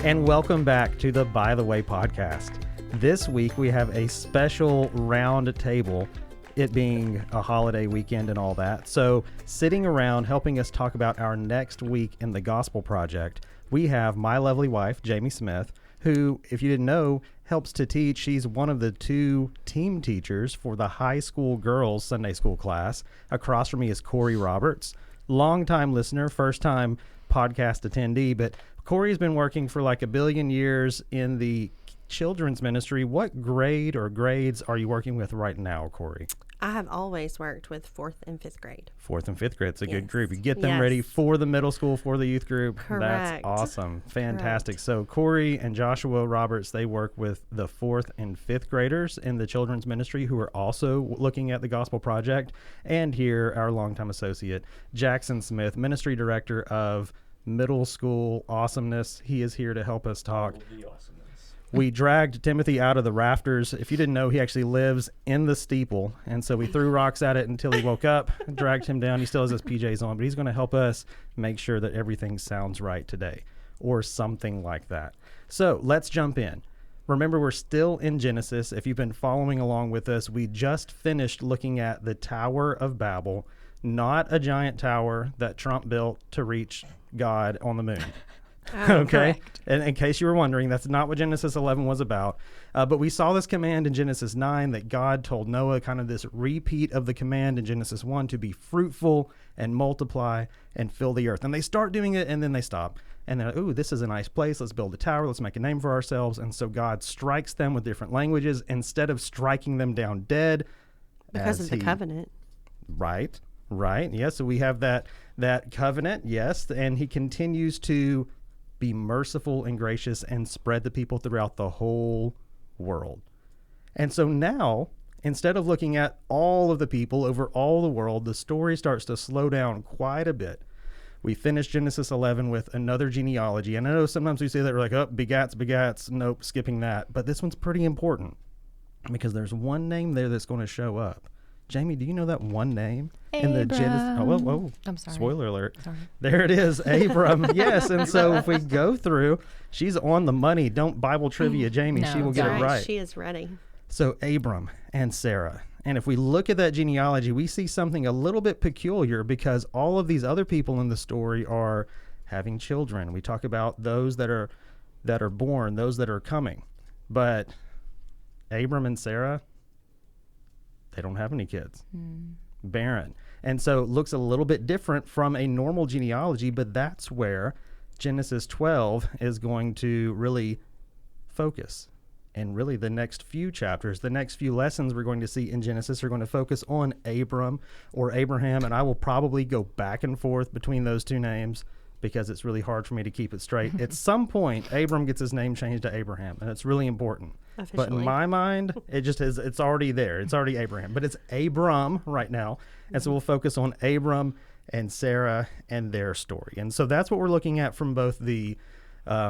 And welcome back to the By the Way podcast. This week we have a special round table, it being a holiday weekend and all that. So sitting around helping us talk about our next week in the Gospel Project, we have my lovely wife, Jamie Smith, who, if you didn't know, helps to teach. She's one of the two team teachers for the high school girls Sunday school class. Across from me is Corey Roberts, longtime listener, first time podcast attendee, but Corey's been working for like a billion years in the children's ministry. What grade or grades are you working with right now, Corey? I have always worked with 4th and 5th grade. 4th and 5th grade. It's a good group. You get them Yes. ready for the middle school, for the youth group. Correct. That's awesome. Fantastic. Correct. So Corey and Joshua Roberts, they work with the 4th and 5th graders in the children's ministry who are also looking at the Gospel Project. And here, our longtime associate, Jackson Smith, ministry director of middle school awesomeness. He is here to help us talk. We dragged Timothy out of the rafters. If you didn't know, he actually lives in the steeple. And so we threw rocks at it until he woke up, dragged him down. He still has his PJs on, but he's going to help us make sure that everything sounds right today or something like that. So let's jump in. Remember, we're still in Genesis. If you've been following along with us, we just finished looking at the Tower of Babel, not a giant tower that Trump built to reach God on the moon. Okay. Correct. And in case you were wondering, that's not what Genesis 11 was about. But we saw this command in Genesis 9 that God told Noah, kind of this repeat of the command in Genesis 1 to be fruitful and multiply and fill the earth. And they start doing it and then they stop. And they're like, ooh, this is a nice place. Let's build a tower. Let's make a name for ourselves. And so God strikes them with different languages instead of striking them down dead. Because of the covenant. Right. Yes. So we have that covenant. Yes. And he continues to be merciful and gracious and spread the people throughout the whole world. And so now, instead of looking at all of the people over all the world, the story starts to slow down quite a bit. We finished Genesis 11 with another genealogy. And I know sometimes we say that we're like, oh, begats. Nope, skipping that. But this one's pretty important because there's one name there that's going to show up. Jamie, do you know that one name in the Genesis? Oh, whoa. I'm sorry. Spoiler alert. Sorry. There it is, Abram. Yes, and so if we go through, she's on the money. Don't Bible trivia, Jamie. No, she will get it right. She is ready. So Abram and Sarah. And if we look at that genealogy, we see something a little bit peculiar because all of these other people in the story are having children. We talk about those that are born, those that are coming. But Abram and Sarah, they don't have any kids. Barren. And so it looks a little bit different from a normal genealogy, but that's where Genesis 12 is going to really focus. And really the next few chapters, the next few lessons we're going to see in Genesis are going to focus on Abram or Abraham, and I will probably go back and forth between those two names because it's really hard for me to keep it straight. At some point, Abram gets his name changed to Abraham, and it's really important. Officially. But in my mind, it just is, it's already there. It's already Abraham, but it's Abram right now. And so we'll focus on Abram and Sarah and their story. And so that's what we're looking at from both the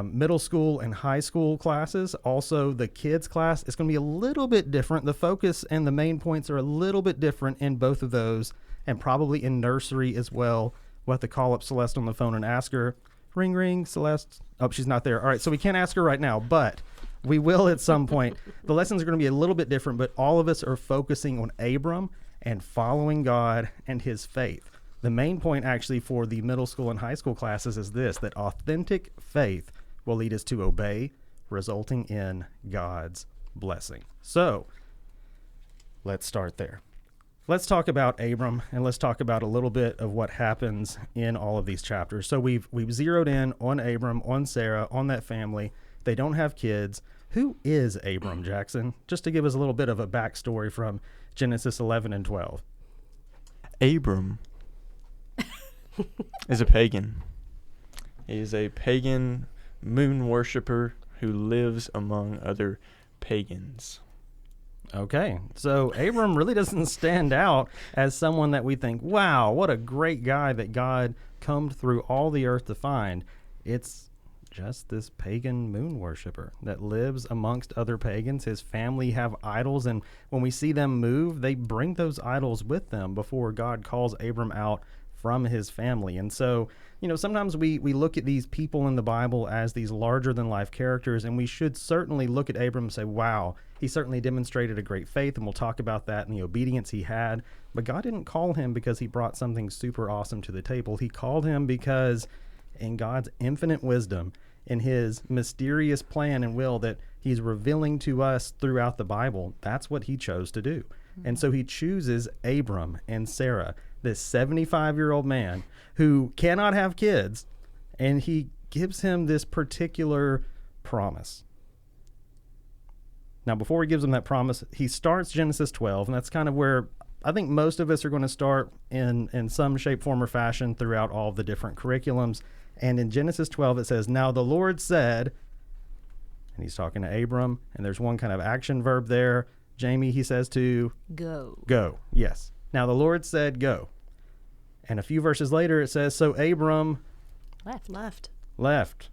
middle school and high school classes. Also, the kids class is going to be a little bit different. The focus and the main points are a little bit different in both of those, and probably in nursery as well. We'll have to call up Celeste on the phone and ask her, ring, ring, Celeste. Oh, she's not there. All right, so we can't ask her right now, but we will at some point. The lessons are going to be a little bit different, but all of us are focusing on Abram and following God and his faith. The main point actually for the middle school and high school classes is this, that authentic faith will lead us to obey, resulting in God's blessing. So let's start there. Let's talk about Abram, and let's talk about a little bit of what happens in all of these chapters. So we've zeroed in on Abram, on Sarah, on that family. They don't have kids. Who is Abram, Jackson? Just to give us a little bit of a backstory from Genesis 11 and 12. Abram is a pagan. He is a pagan moon worshiper who lives among other pagans. Okay, so Abram really doesn't stand out as someone that we think, wow, what a great guy that God combed through all the earth to find. It's just this pagan moon worshiper that lives amongst other pagans. His family have idols, and when we see them move, they bring those idols with them before God calls Abram out from his family. And so, sometimes we look at these people in the Bible as these larger than life characters, and we should certainly look at Abram and say, wow, he certainly demonstrated a great faith, and we'll talk about that and the obedience he had. But God didn't call him because he brought something super awesome to the table. He called him because in God's infinite wisdom, in his mysterious plan and will that he's revealing to us throughout the Bible, that's what he chose to do. And so he chooses Abram and Sarah, this 75-year-old man who cannot have kids, and he gives him this particular promise. Now, before he gives him that promise, he starts Genesis 12, and that's kind of where I think most of us are going to start in some shape, form, or fashion throughout all of the different curriculums. And in Genesis 12, it says, now the Lord said, and he's talking to Abram, and there's one kind of action verb there. Jamie, he says to go. Go, yes. Now the Lord said, go. And a few verses later, it says, so Abram left.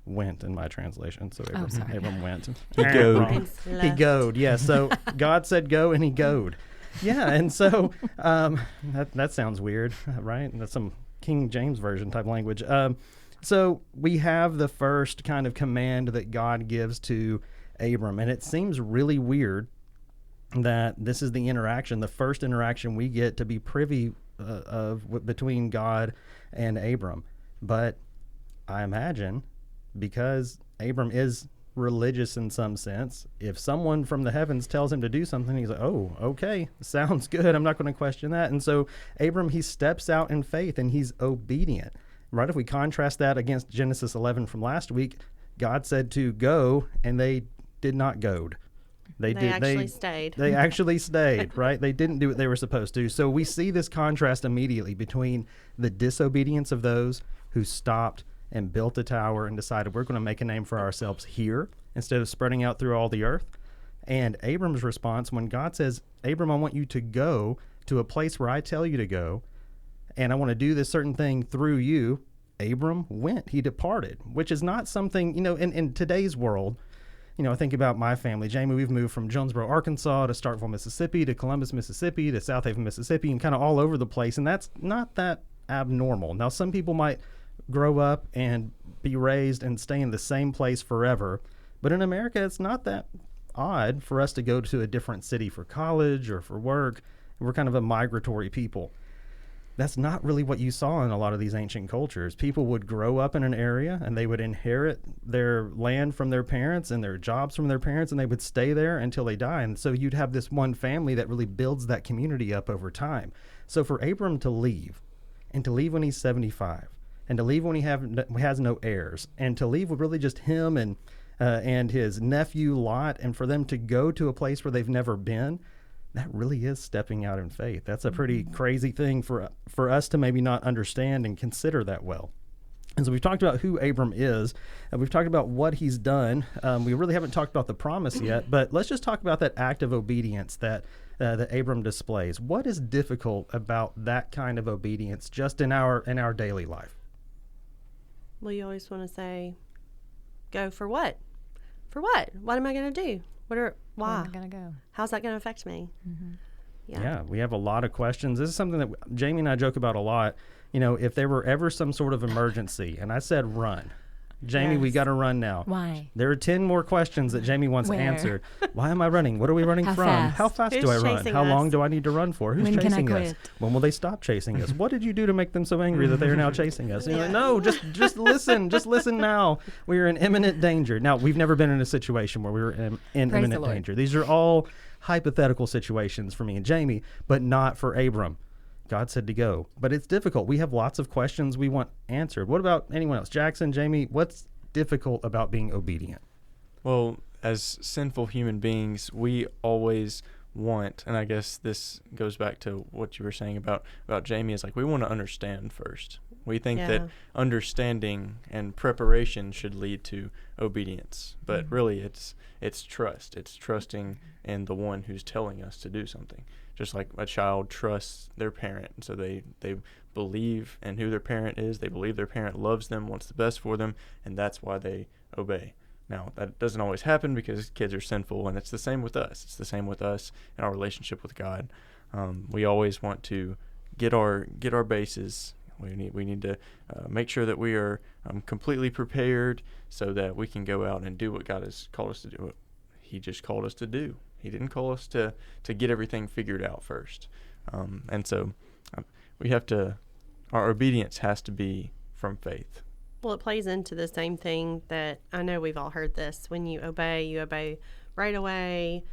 Went in my translation. So Abram went. He goed. He goed, yeah. So God said go, and he goed. Yeah, and so that sounds weird, right? That's some King James Version type language. So we have the first kind of command that God gives to Abram, and it seems really weird that this is the interaction, the first interaction we get to be privy between God and Abram. But I imagine, because Abram is religious in some sense, if someone from the heavens tells him to do something, he's like, oh, okay, sounds good. I'm not going to question that. And so Abram, he steps out in faith and he's obedient, right? If we contrast that against Genesis 11 from last week, God said to go, and they did not goad. They stayed. They actually stayed, right? They didn't do what they were supposed to. So we see this contrast immediately between the disobedience of those who stopped and built a tower and decided we're going to make a name for ourselves here instead of spreading out through all the earth. And Abram's response when God says, Abram, I want you to go to a place where I tell you to go, and I want to do this certain thing through you. Abram went. He departed, which is not something, in today's world. I think about my family. Jamie, we've moved from Jonesboro, Arkansas to Starkville, Mississippi to Columbus, Mississippi to South Haven, Mississippi, and kind of all over the place. And that's not that abnormal. Now, some people might grow up and be raised and stay in the same place forever. But in America, it's not that odd for us to go to a different city for college or for work. We're kind of a migratory people. That's not really what you saw in a lot of these ancient cultures. People would grow up in an area and they would inherit their land from their parents and their jobs from their parents, and they would stay there until they die. And so you'd have this one family that really builds that community up over time. So for Abram to leave, and to leave when he's 75, and to leave when he has no heirs, and to leave with really just him and his nephew Lot, and for them to go to a place where they've never been, that really is stepping out in faith. That's a pretty crazy thing for us to maybe not understand and consider that well. And so we've talked about who Abram is, and we've talked about what he's done. We really haven't talked about the promise yet, but let's just talk about that act of obedience that Abram displays. What is difficult about that kind of obedience just in our daily life? Well, you always want to say, go for what? For what? What am I going to do? Why? Where am I going to go? How's that going to affect me? Mm-hmm. Yeah, we have a lot of questions. This is something that Jamie and I joke about a lot. If there were ever some sort of emergency, and I said run. Jamie, Yes. we got to run now. Why? There are 10 more questions that Jamie wants Where? answered. Why am I running? What are we running How from? fast? How fast Who's do I run? chasing How us? long do I need to run for? Who's When can I chasing us? quit? When will they stop chasing us? What did you do to make them so angry that they are now chasing us? And you're like, no, just listen. Just listen now. We are in imminent danger. Now, we've never been in a situation where we were in imminent the Lord. danger. These are all hypothetical situations for me and Jamie, but not for Abram. God said to go. But it's difficult. We have lots of questions we want answered. What about anyone else? Jackson, Jamie, what's difficult about being obedient? Well, as sinful human beings, we always want, and I guess this goes back to what you were saying about Jamie, is like we want to understand first. We think that understanding and preparation should lead to obedience, but really it's trust. It's trusting in the one who's telling us to do something. Just like a child trusts their parent, and so they believe in who their parent is. They believe their parent loves them, wants the best for them, and that's why they obey. Now, that doesn't always happen because kids are sinful, and it's the same with us. It's the same with us in our relationship with God. We always want to get our bases We need to make sure that we are completely prepared so that we can go out and do what God has called us to do. What He just called us to do. He didn't call us to get everything figured out first. And so we have to, our obedience has to be from faith. Well, it plays into the same thing that I know we've all heard this. When you obey right away,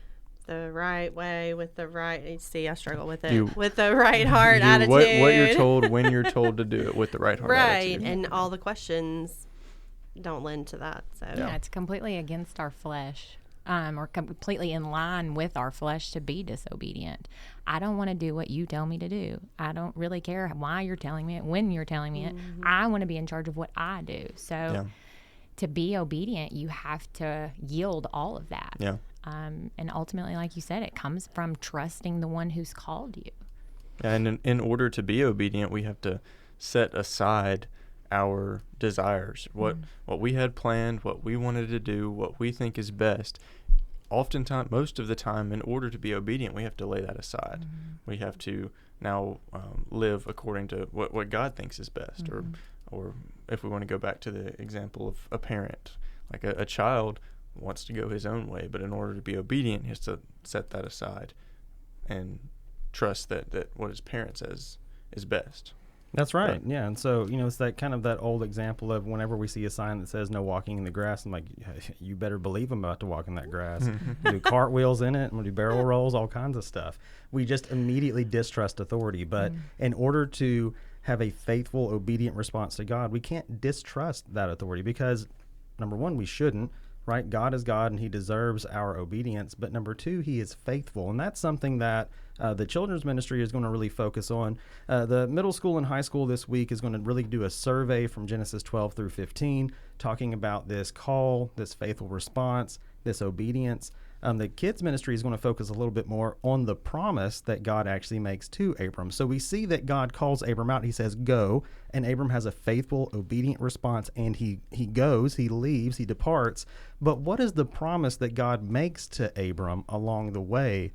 the right way, with the right, see, I struggle with it, with the right heart attitude. What you're told when you're told to do it with the right heart attitude. Right, and all the questions don't lend to that. So yeah, it's completely against our flesh. Or completely in line with our flesh to be disobedient. I don't want to do what you tell me to do. I don't really care why you're telling me it, when you're telling me it. I want to be in charge of what I do. So to be obedient, you have to yield all of that. Yeah. And ultimately, like you said, it comes from trusting the one who's called you. And in order to be obedient, we have to set aside our desires, what we had planned, what we wanted to do, what we think is best. Oftentimes, most of the time, in order to be obedient, we have to lay that aside. We have to now live according to what God thinks is best. Or if we want to go back to the example of a parent, like a child wants to go his own way, but in order to be obedient, he has to set that aside and trust that what his parent says is best. That's right. Yeah. And so, it's that kind of that old example of whenever we see a sign that says no walking in the grass, I'm like, you better believe I'm about to walk in that grass. Do cartwheels in it, I'm gonna do barrel rolls, all kinds of stuff. We just immediately distrust authority. But in order to have a faithful, obedient response to God, we can't distrust that authority because, number one, we shouldn't. Right? God is God and he deserves our obedience. But number two, he is faithful. And that's something that the children's ministry is going to really focus on. The middle school and high school this week is going to really do a survey from Genesis 12 through 15, talking about this call, this faithful response, this obedience. The kids ministry is going to focus a little bit more on the promise that God actually makes to Abram. So we see that God calls Abram out. He says, go. And Abram has a faithful, obedient response. And he goes, he leaves, he departs. But what is the promise that God makes to Abram along the way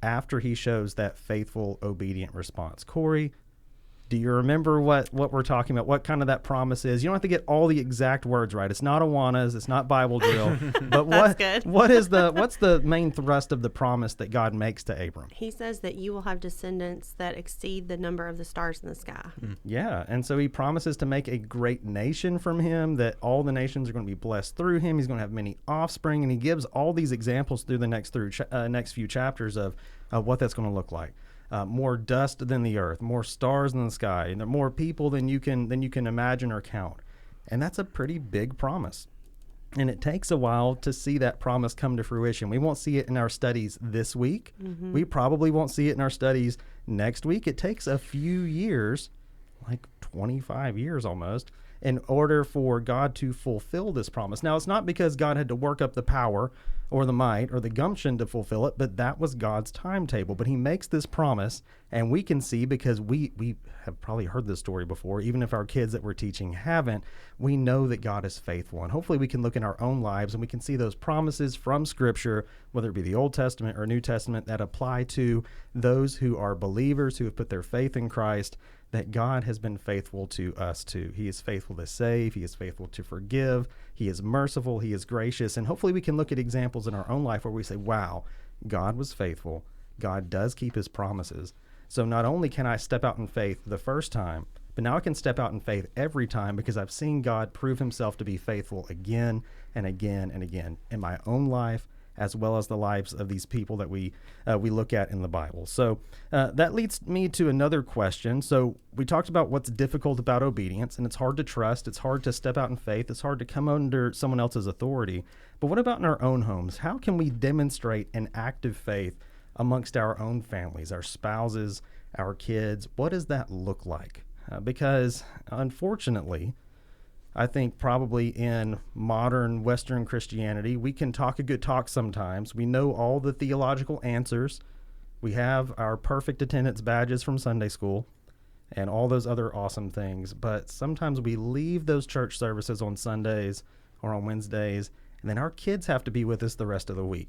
after he shows that faithful, obedient response? Corey, do you remember what we're talking about? What kind of that promise is? You don't have to get all the exact words right. It's not Awanas. It's not Bible drill. But what's the main thrust of the promise that God makes to Abram? He says that you will have descendants that exceed the number of the stars in the sky. Yeah, and so he promises to make a great nation from him, that all the nations are going to be blessed through him. He's going to have many offspring, and he gives all these examples through the next few chapters of what that's going to look like. More dust than the earth, more stars than the sky, and more people than you can imagine or count. And that's a pretty big promise. And it takes a while to see that promise come to fruition. We won't see it in our studies this week. We probably won't see it in our studies next week. It takes a few years, like 25 years almost, in order for God to fulfill this promise. Now, it's not because God had to work up the power or the might or the gumption to fulfill it, but that was God's timetable. But he makes this promise, and we can see, because we have probably heard this story before, even if our kids that we're teaching haven't, we know that God is faithful. And hopefully we can look in our own lives and we can see those promises from Scripture, whether it be the Old Testament or New Testament, that apply to those who are believers, who have put their faith in Christ, that God has been faithful to us too. He is faithful to save. He is faithful to forgive. He is merciful. He is gracious. And hopefully we can look at examples in our own life where we say, wow, God was faithful. God does keep his promises. So not only can I step out in faith the first time, but now I can step out in faith every time, because I've seen God prove himself to be faithful again and again and again in my own life, as well as the lives of these people that we look at in the Bible. So that leads me to another question. So we talked about what's difficult about obedience, and it's hard to trust. It's hard to step out in faith. It's hard to come under someone else's authority. But what about in our own homes? How can we demonstrate an active faith amongst our own families, our spouses, our kids? What does that look like? Because unfortunately, I think probably in modern Western Christianity, we can talk a good talk sometimes. We know all the theological answers. We have our perfect attendance badges from Sunday school and all those other awesome things. But sometimes we leave those church services on Sundays or on Wednesdays, and then our kids have to be with us the rest of the week.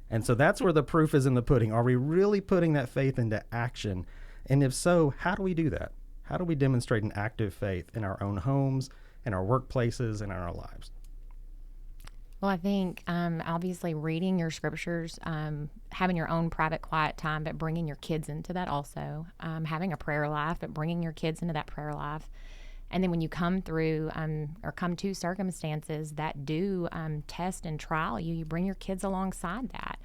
And so that's where the proof is in the pudding. Are we really putting that faith into action? And if so, how do we do that? how do we demonstrate an active faith in our own homes, in our workplaces, and in our lives? Well, I think obviously reading your scriptures, having your own private quiet time, but bringing your kids into that also, having a prayer life, but bringing your kids into that prayer life. And then when you come through or come to circumstances that do test and trial you, you bring your kids alongside that.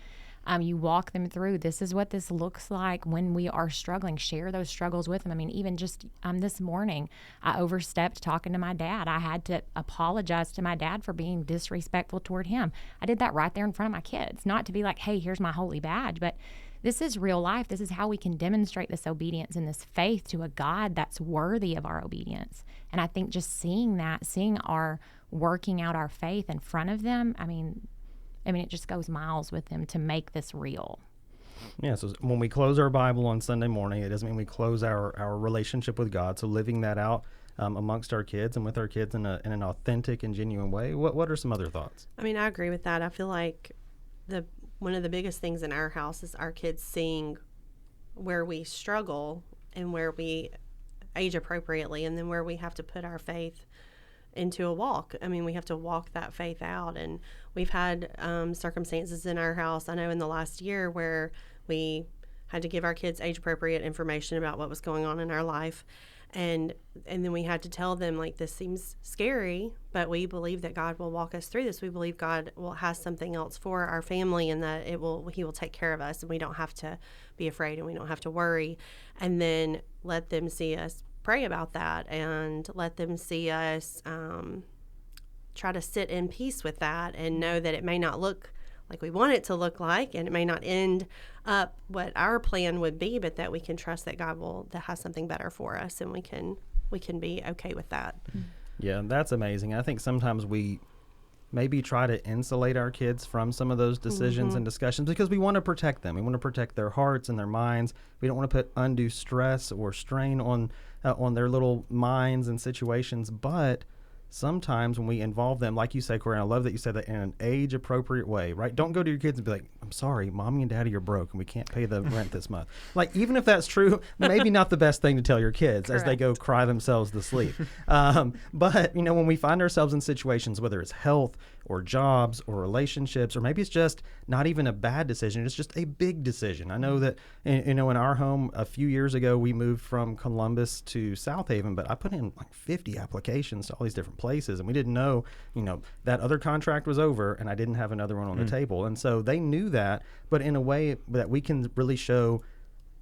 You walk them through, this is what this looks like when we are struggling. Share those struggles with them. I mean, even just this morning, I overstepped talking to my dad. I had to apologize to my dad for being disrespectful toward him. I did that right there in front of my kids, not to be like, hey, here's my holy badge, but this is real life. This is how we can demonstrate this obedience and this faith to a God that's worthy of our obedience. And I think just seeing that, seeing our working out our faith in front of them, I mean, it just goes miles with them to make this real. Yeah, so when we close our Bible on Sunday morning, it doesn't mean we close our relationship with God. So living that out amongst our kids and with our kids in an authentic and genuine way. What are some other thoughts? I mean, I agree with that. I feel like one of the biggest things in our house is our kids seeing where we struggle and where we age appropriately, and then where we have to put our faith into a walk. I mean, we have to walk that faith out. And we've had circumstances in our house, I know in the last year, where we had to give our kids age appropriate information about what was going on in our life. And then we had to tell them, like, this seems scary, but we believe that God will walk us through this. We believe God has something else for our family, and that He will take care of us, and we don't have to be afraid, and we don't have to worry. And then let them see us pray about that, and let them see us try to sit in peace with that, and know that it may not look like we want it to look like, and it may not end up what our plan would be, but that we can trust that God that has something better for us, and we can be okay with that. Yeah, that's amazing. I think sometimes we maybe try to insulate our kids from some of those decisions and discussions because we want to protect them. We want to protect their hearts and their minds. We don't want to put undue stress or strain on their little minds and situations. But sometimes when we involve them, like you say, Corinne, I love that you said that in an age-appropriate way, right? Don't go to your kids and be like, I'm sorry, Mommy and Daddy are broke and we can't pay the rent this month. Like, even if that's true, maybe not the best thing to tell your kids as they go cry themselves to sleep. But, when we find ourselves in situations, whether it's health or jobs or relationships, or maybe it's just not even a bad decision, it's just a big decision. I know that, in our home a few years ago, we moved from Columbus to South Haven, but I put in like 50 applications to all these different places, and we didn't know, that other contract was over and I didn't have another one on the table. And so they knew that, but in a way that we can really show,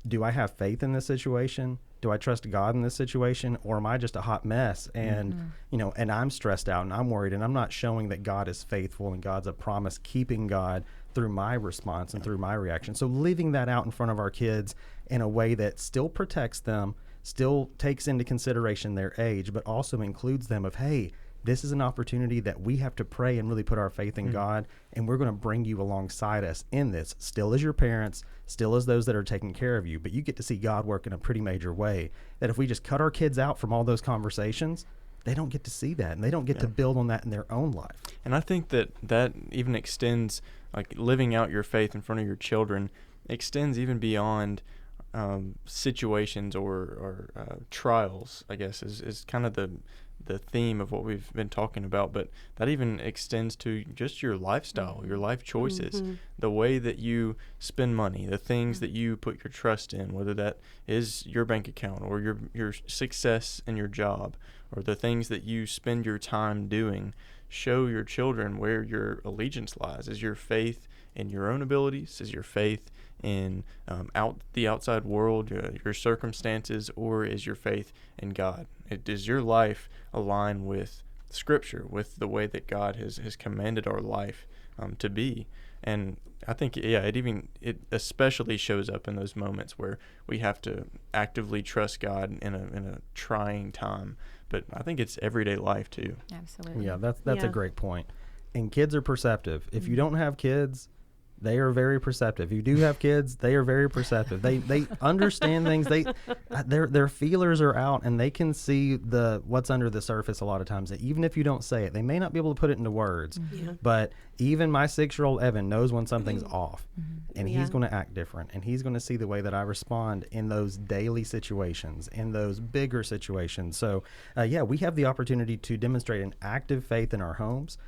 do I have faith in this situation? Do I trust God in this situation, or am I just a hot mess? And, and I'm stressed out and I'm worried, and I'm not showing that God is faithful and God's a promise keeping God through my response and through my reaction. So living that out in front of our kids in a way that still protects them, still takes into consideration their age, but also includes them of, hey, this is an opportunity that we have to pray and really put our faith in God, and we're going to bring you alongside us in this, still as your parents, still as those that are taking care of you, but you get to see God work in a pretty major way, that if we just cut our kids out from all those conversations, they don't get to see that, and they don't get to build on that in their own life. And I think that even extends, like living out your faith in front of your children, extends even beyond situations or trials, I guess, is kind of the theme of what we've been talking about, but that even extends to just your lifestyle, your life choices, the way that you spend money, the things that you put your trust in, whether that is your bank account or your success in your job, or the things that you spend your time doing. Show your children where your allegiance lies. Is your faith in your own abilities? Is your faith in the outside world, your circumstances, or is your faith in God? Does your life align with Scripture, with the way that God has commanded our life to be? And I think, it especially shows up in those moments where we have to actively trust God in a trying time. But I think it's everyday life too. Absolutely. Yeah, that's a great point. And kids are perceptive. If you don't have kids, They are very perceptive. You do have kids, they are very perceptive. They understand things. Their feelers are out, and they can see what's under the surface a lot of times. That even if you don't say it, they may not be able to put it into words. Yeah. But even my 6-year-old Evan knows when something's off, and Yeah. he's going to act different, and he's going to see the way that I respond in those daily situations, in those bigger situations. So, we have the opportunity to demonstrate an active faith in our homes.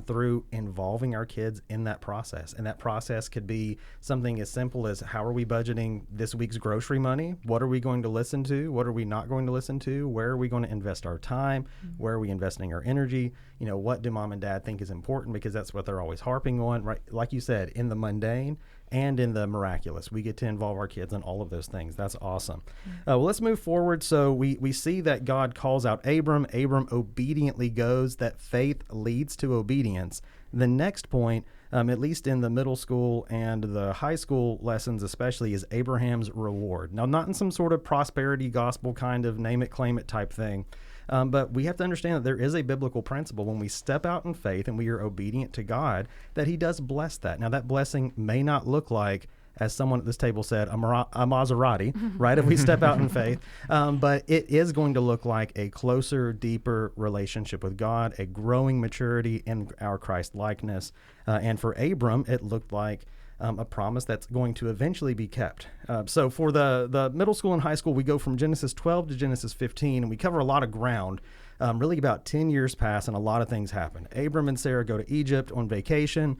Through involving our kids in that process. And that process could be something as simple as, how are we budgeting this week's grocery money? What are we going to listen to? What are we not going to listen to? Where are we going to invest our time? Where are we investing our energy? What do mom and dad think is important? Because that's what they're always harping on, right? Like you said, in the mundane and in the miraculous, we get to involve our kids in all of those things. That's awesome. Well, let's move forward. So we see that God calls out Abram. Abram obediently goes. That faith leads to obedience. The next point, at least in the middle school and the high school lessons especially, is Abraham's reward. Now, not in some sort of prosperity gospel kind of name it, claim it type thing. But we have to understand that there is a biblical principle when we step out in faith and we are obedient to God, that he does bless that. Now, that blessing may not look like, as someone at this table said, a Maserati, right, if we step out in faith. But it is going to look like a closer, deeper relationship with God, a growing maturity in our Christ likeness. And for Abram, it looked like a promise that's going to eventually be kept. So for the middle school and high school, we go from Genesis 12 to Genesis 15, and we cover a lot of ground. Really about 10 years pass, and a lot of things happen. Abram and Sarah go to Egypt on vacation.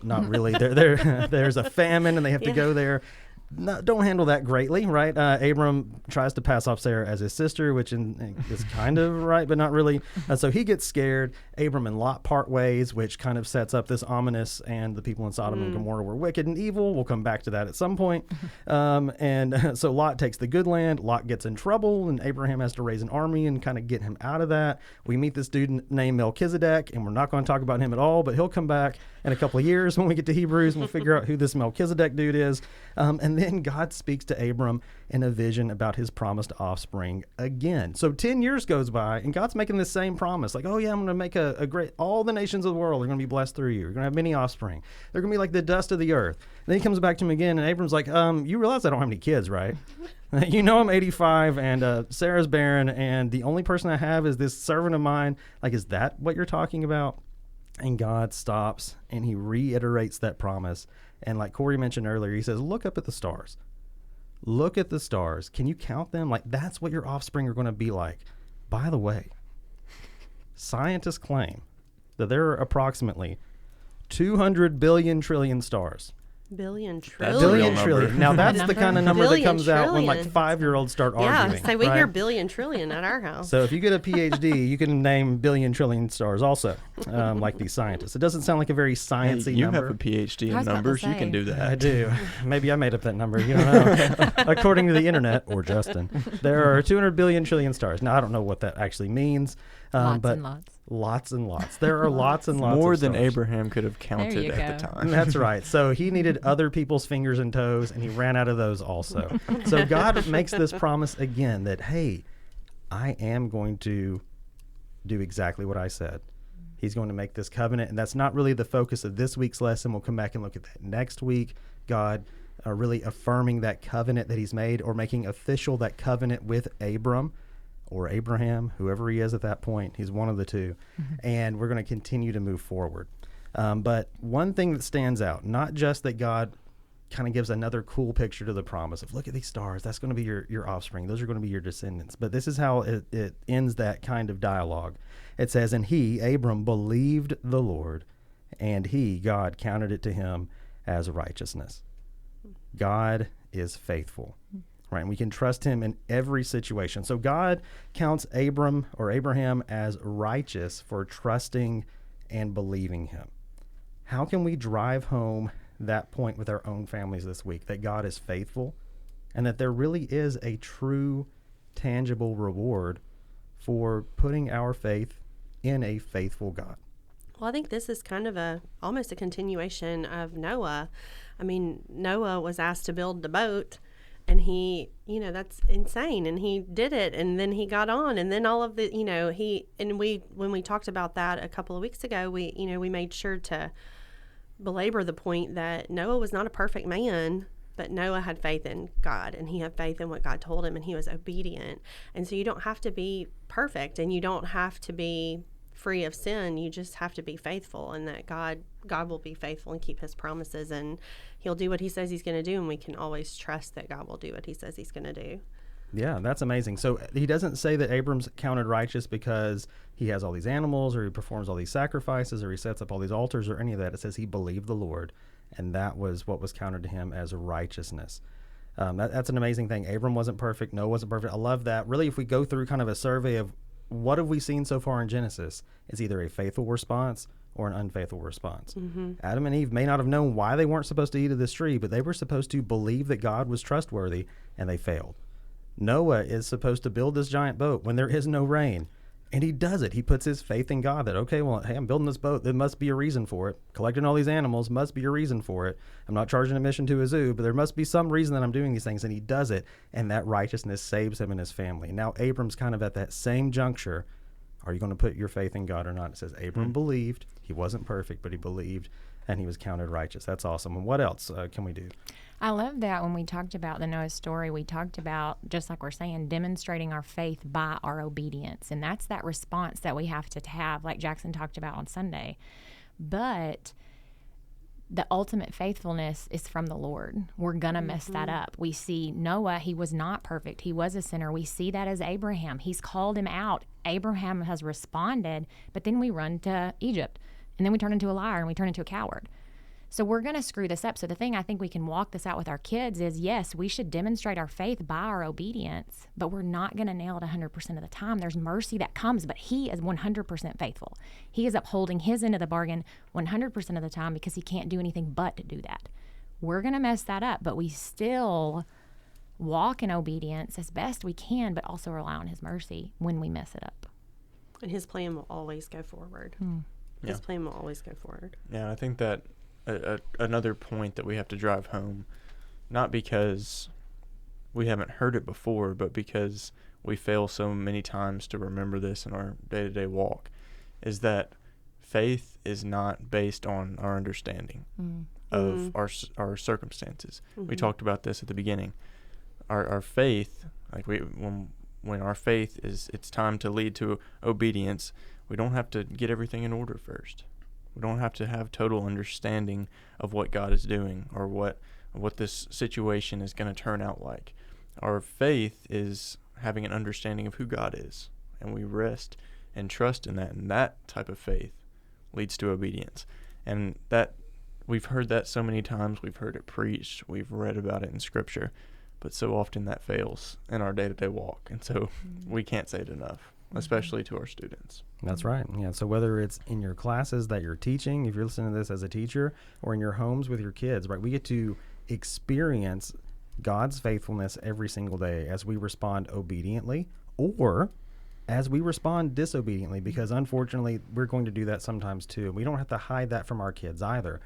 Not really. There's a famine, and they have to go there. Don't handle that greatly, right? Abram tries to pass off Sarah as his sister, which is kind of right, but not really. So he gets scared. Abram and Lot part ways, which kind of sets up this ominous, and the people in Sodom and Gomorrah were wicked and evil. We'll come back to that at some point. So Lot takes the good land. Lot gets in trouble, and Abraham has to raise an army and kind of get him out of that. We meet this dude named Melchizedek, and we're not going to talk about him at all, but he'll come back in a couple of years when we get to Hebrews, and we'll figure out who this Melchizedek dude is. And then God speaks to Abram in a vision about his promised offspring again. So 10 years goes by, and God's making this same promise. Like, oh yeah, I'm going to make a great, all the nations of the world are going to be blessed through you. You're going to have many offspring. They're going to be like the dust of the earth. And then he comes back to him again, and Abram's like, you realize I don't have any kids, right? You know I'm 85, and Sarah's barren, and the only person I have is this servant of mine. Like, is that what you're talking about? And God stops, and he reiterates that promise. And like Corey mentioned earlier, he says, look up at the stars. Look at the stars. Can you count them? Like, that's what your offspring are going to be like. By the way, scientists claim that there are approximately 200 billion trillion stars. Billion Billion trillion. Now, that's the kind of number that Billion comes out when like trillion. 5-year-olds start arguing. Yeah, so we right? hear billion trillion at our house. So if you get a PhD, you can name billion trillion stars also, like these scientists. It doesn't sound like a very sciencey You number. have a PhD I in was about to numbers. You say. can do that. I do. Maybe I made up that number. You don't know. According to the internet, or Justin, there are 200 billion trillion stars. Now, I don't know what that actually means. Lots but and lots. Lots and lots. There are lots and lots More of than stars. Abraham could have counted you at the go. time. That's right. So he needed other people's fingers and toes, and he ran out of those also. So God makes this promise again that, hey, I am going to do exactly what I said. He's going to make this covenant, and that's not really the focus of this week's lesson. We'll come back and look at that next week. God really affirming that covenant that he's made, or making official that covenant with Abram or Abraham, whoever he is at that point. He's one of the two. And we're going to continue to move forward. But one thing that stands out, not just that God kind of gives another cool picture to the promise of, look at these stars, that's going to be your offspring, those are going to be your descendants. But this is how it ends that kind of dialogue. It says, and he, Abram, believed the Lord, and he, God, counted it to him as righteousness. God is faithful. Right, and we can trust him in every situation. So God counts Abraham as righteous for trusting and believing him. How can we drive home that point with our own families this week, that God is faithful and that there really is a true, tangible reward for putting our faith in a faithful God? Well, I think this is kind of almost a continuation of Noah. I mean, Noah was asked to build the boat, and he, that's insane. And he did it, and then he got on, and then all of the, when we talked about that a couple of weeks ago, we made sure to belabor the point that Noah was not a perfect man, but Noah had faith in God, and he had faith in what God told him, and he was obedient. And so you don't have to be perfect, and you don't have to be free of sin. You just have to be faithful, and that God will be faithful and keep his promises, and he'll do what he says he's going to do, and we can always trust that God will do what he says he's going to do. Yeah, that's amazing. So he doesn't say that Abram's counted righteous because he has all these animals or he performs all these sacrifices or he sets up all these altars or any of that. It says he believed the Lord, and that was what was counted to him as righteousness. That's an amazing thing. Abram wasn't perfect. Noah wasn't perfect. I love that. Really, if we go through kind of a survey of what have we seen so far in Genesis, it's either a faithful response or an unfaithful response. Mm-hmm. Adam and Eve may not have known why they weren't supposed to eat of this tree, but they were supposed to believe that God was trustworthy, and they failed. Noah is supposed to build this giant boat when there is no rain, and he does it. He puts his faith in God that, okay, well, hey, I'm building this boat. There must be a reason for it. Collecting all these animals must be a reason for it. I'm not charging admission to a zoo, but there must be some reason that I'm doing these things, and he does it, and that righteousness saves him and his family. Now, Abram's kind of at that same juncture. Are you going to put your faith in God or not? It says Abram believed. He wasn't perfect, but he believed, and he was counted righteous. That's awesome. And what else can we do? I love that when we talked about the Noah story, we talked about, just like we're saying, demonstrating our faith by our obedience. And that's that response that we have to have, like Jackson talked about on Sunday. But the ultimate faithfulness is from the Lord. We're going to mess that up. We see Noah, he was not perfect. He was a sinner. We see that as Abraham. He's called him out. Abraham has responded, but then we run to Egypt. And then we turn into a liar and we turn into a coward. So we're going to screw this up. So the thing I think we can walk this out with our kids is, yes, we should demonstrate our faith by our obedience, but we're not going to nail it 100% of the time. There's mercy that comes, but he is 100% faithful. He is upholding his end of the bargain 100% of the time because he can't do anything but to do that. We're going to mess that up, but we still walk in obedience as best we can, but also rely on his mercy when we mess it up. And his plan will always go forward. His plan will always go forward. Yeah, I think that another point that we have to drive home, not because we haven't heard it before, but because we fail so many times to remember this in our day-to-day walk, is that faith is not based on our understanding of our circumstances. We talked about this at the beginning. Our faith, like when our faith is, it's time to lead to obedience, we don't have to get everything in order first. We don't have to have total understanding of what God is doing or what this situation is going to turn out like. Our faith is having an understanding of who God is, and we rest and trust in that, and that type of faith leads to obedience. And that we've heard that so many times. We've heard it preached. We've read about it in Scripture, but so often that fails in our day-to-day walk, and so we can't say it enough, especially to our students. That's right. Yeah. So whether it's in your classes that you're teaching, if you're listening to this as a teacher, or in your homes with your kids, right, we get to experience God's faithfulness every single day as we respond obediently or as we respond disobediently, because unfortunately we're going to do that sometimes too. We don't have to hide that from our kids either.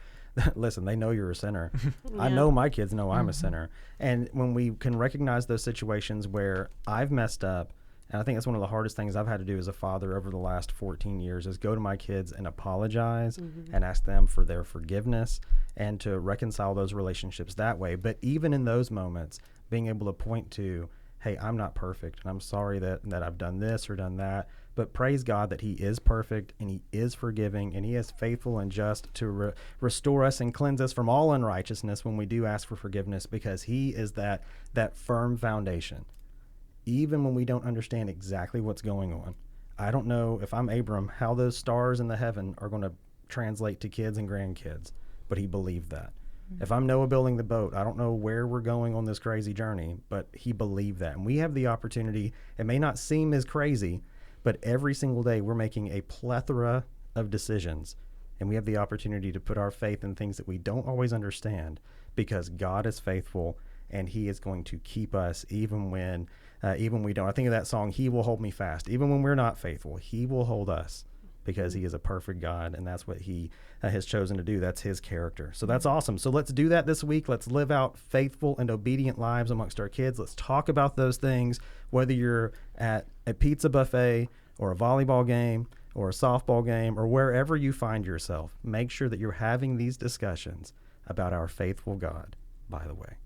Listen, they know you're a sinner. I know my kids know I'm a sinner. And when we can recognize those situations where I've messed up, and I think that's one of the hardest things I've had to do as a father over the last 14 years is go to my kids and apologize and ask them for their forgiveness and to reconcile those relationships that way. But even in those moments, being able to point to, hey, I'm not perfect, and I'm sorry that I've done this or done that, but praise God that he is perfect and he is forgiving and he is faithful and just to restore us and cleanse us from all unrighteousness when we do ask for forgiveness, because he is that firm foundation. Even when we don't understand exactly what's going on. I don't know, if I'm Abram, how those stars in the heaven are going to translate to kids and grandkids, but he believed that. If I'm Noah building the boat, I don't know where we're going on this crazy journey, but he believed that. And we have the opportunity, it may not seem as crazy, but every single day we're making a plethora of decisions, and we have the opportunity to put our faith in things that we don't always understand, because God is faithful and he is going to keep us even when we don't. I think of that song, He Will Hold Me Fast. Even when we're not faithful, he will hold us, because he is a perfect God, and that's what he has chosen to do. That's his character. So that's awesome. So let's do that this week. Let's live out faithful and obedient lives amongst our kids. Let's talk about those things, whether you're at a pizza buffet or a volleyball game or a softball game or wherever you find yourself, make sure that you're having these discussions about our faithful God, by the way.